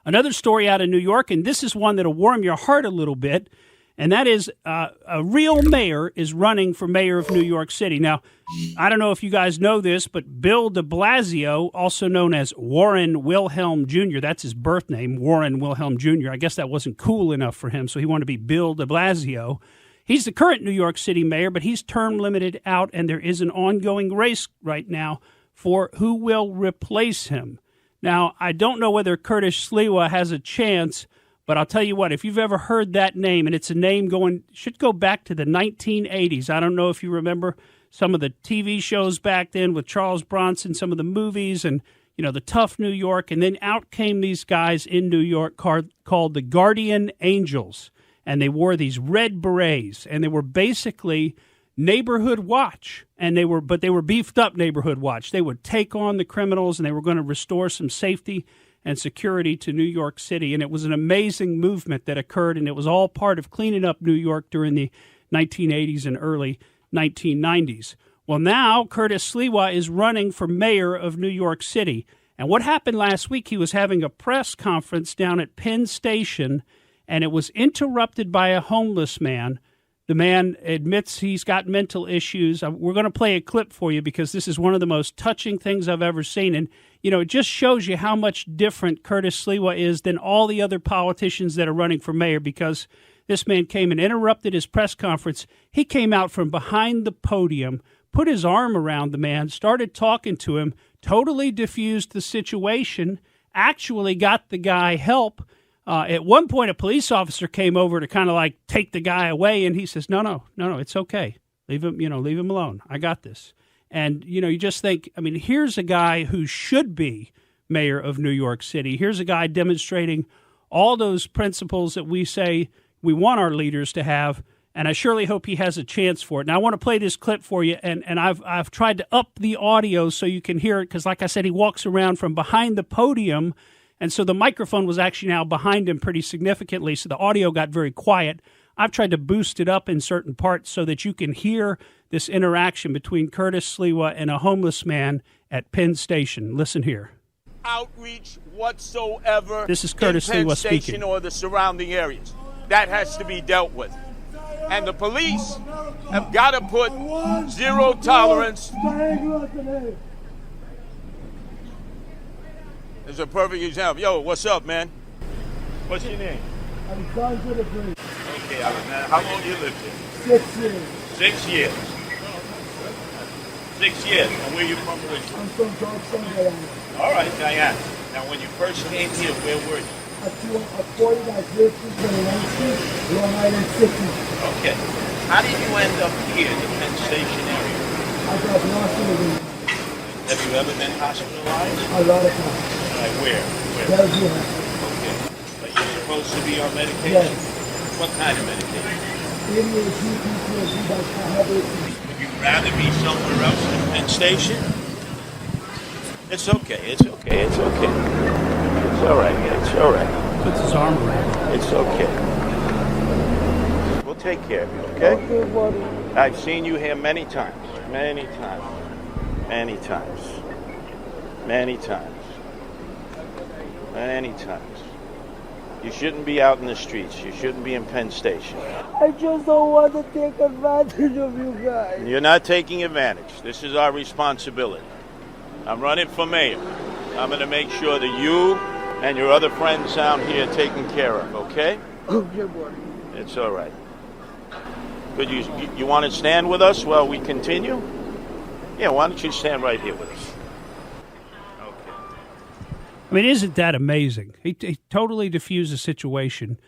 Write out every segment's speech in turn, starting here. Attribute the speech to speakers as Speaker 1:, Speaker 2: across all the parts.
Speaker 1: Another story out of New York, and this is one that'll warm your heart a little bit, and that is a real mayor is running for mayor of New York City. Now, I don't know if you guys know this, but Bill de Blasio, also known as Warren Wilhelm Jr., that's his birth name, Warren Wilhelm Jr. I guess that wasn't cool enough for him, so he wanted to be Bill de Blasio. He's the current New York City mayor, but he's term limited out, and there is an ongoing race right now for who will replace him. Now, I don't know whether Curtis Sliwa has a chance, but I'll tell you what, if you've ever heard that name, and it's a name should go back to the 1980s. I don't know if you remember some of the TV shows back then with Charles Bronson, some of the movies, and, the tough New York. And then out came these guys in New York called the Guardian Angels. And they wore these red berets, and they were basically neighborhood watch. But they were beefed up neighborhood watch. They would take on the criminals, and they were going to restore some safety and security to New York City. And it was an amazing movement that occurred, and it was all part of cleaning up New York during the 1980s and early 1990s. Well, now Curtis Sliwa is running for mayor of New York City. And what happened last week, he was having a press conference down at Penn Station, and it was interrupted by a homeless man. The man admits he's got mental issues. We're going to play a clip for you because this is one of the most touching things I've ever seen. And, it just shows you how much different Curtis Sliwa is than all the other politicians that are running for mayor, because this man came and interrupted his press conference. He came out from behind the podium, put his arm around the man, started talking to him, totally diffused the situation, actually got the guy help. At one point, a police officer came over to kind of take the guy away, and he says, no, it's okay. Leave him alone. I got this. And, you just think, here's a guy who should be mayor of New York City. Here's a guy demonstrating all those principles that we say we want our leaders to have, and I surely hope he has a chance for it. Now, I want to play this clip for you, and I've tried to up the audio so you can hear it, because like I said, he walks around from behind the podium. And so the microphone was actually now behind him pretty significantly, so the audio got very quiet. I've tried to boost it up in certain parts so that you can hear this interaction between Curtis Sliwa and a homeless man at Penn Station. Listen here.
Speaker 2: Outreach whatsoever.
Speaker 1: This is Curtis Sliwa speaking.
Speaker 2: Station or the surrounding areas. That has to be dealt with. And the police have got to put zero tolerance. It's a perfect example. Yo, what's up, man? What's your name?
Speaker 3: I'm trying to the
Speaker 2: Okay, man. How long you lived here?
Speaker 3: 6 years.
Speaker 2: 6 years. 6 years. And where you from originally?
Speaker 3: I'm from Georgetown, Guyana.
Speaker 2: All right, Guyana. Now, when you first came here, where were you?
Speaker 3: At 40 guys lived in 21st Street, Long Island City.
Speaker 2: Okay. How did you end up here, the Penn Station area?
Speaker 3: I got lost in the room.
Speaker 2: Have you ever been hospitalized?
Speaker 3: A lot of times.
Speaker 2: Where?
Speaker 3: Belgium.
Speaker 2: Okay. But you're supposed to be on medication?
Speaker 3: Yes.
Speaker 2: What kind of medication?
Speaker 3: ADHD.
Speaker 2: Would you rather be somewhere else than Penn Station? It's okay. It's okay. It's okay. It's all right. It's all right.
Speaker 1: Puts his arm around.
Speaker 2: It's okay. We'll take care of you, okay?
Speaker 3: Okay, buddy.
Speaker 2: I've seen you here many times. Many times. Many times. Many times. Many times. You shouldn't be out in the streets. You shouldn't be in Penn Station.
Speaker 3: I just don't want to take advantage of you guys.
Speaker 2: You're not taking advantage. This is our responsibility. I'm running for mayor. I'm going to make sure that you and your other friends down here are taken care of, okay?
Speaker 3: Okay, buddy.
Speaker 2: It's all right. Good. You want to stand with us while we continue? Yeah, why don't you stand right here with us?
Speaker 1: Isn't that amazing? He totally diffused the situation,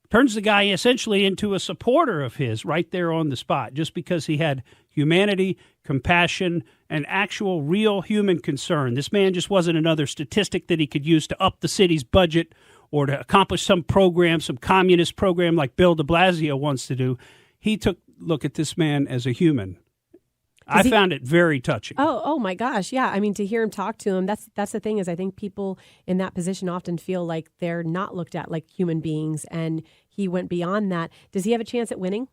Speaker 1: turns the guy essentially into a supporter of his right there on the spot, just because he had humanity, compassion, and actual real human concern. This man just wasn't another statistic that he could use to up the city's budget or to accomplish some program, some communist program like Bill de Blasio wants to do. He took a look at this man as a human. I found it very touching.
Speaker 4: Oh my gosh. Yeah. To hear him talk to him, that's the thing is I think people in that position often feel like they're not looked at like human beings, and he went beyond that. Does he have a chance at winning?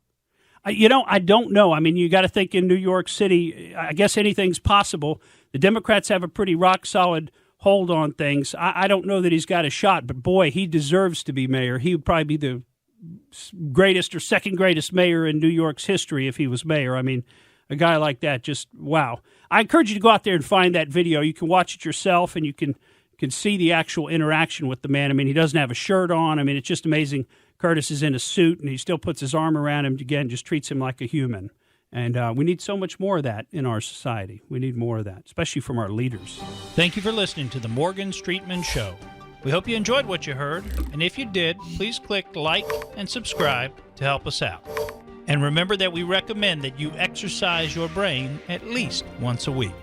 Speaker 1: I don't know. You got to think in New York City, I guess anything's possible. The Democrats have a pretty rock solid hold on things. I don't know that he's got a shot, but boy, he deserves to be mayor. He would probably be the greatest or second greatest mayor in New York's history if he was mayor. I mean, a guy like that, just wow. I encourage you to go out there and find that video. You can watch it yourself, and you can see the actual interaction with the man. I mean, he doesn't have a shirt on. I mean, it's just amazing. Curtis is in a suit, and he still puts his arm around him, again, just treats him like a human. And we need so much more of that in our society. We need more of that, especially from our leaders.
Speaker 5: Thank you for listening to the Morgan Streetman Show. We hope you enjoyed what you heard, and if you did, please click like and subscribe to help us out. And remember that we recommend that you exercise your brain at least once a week.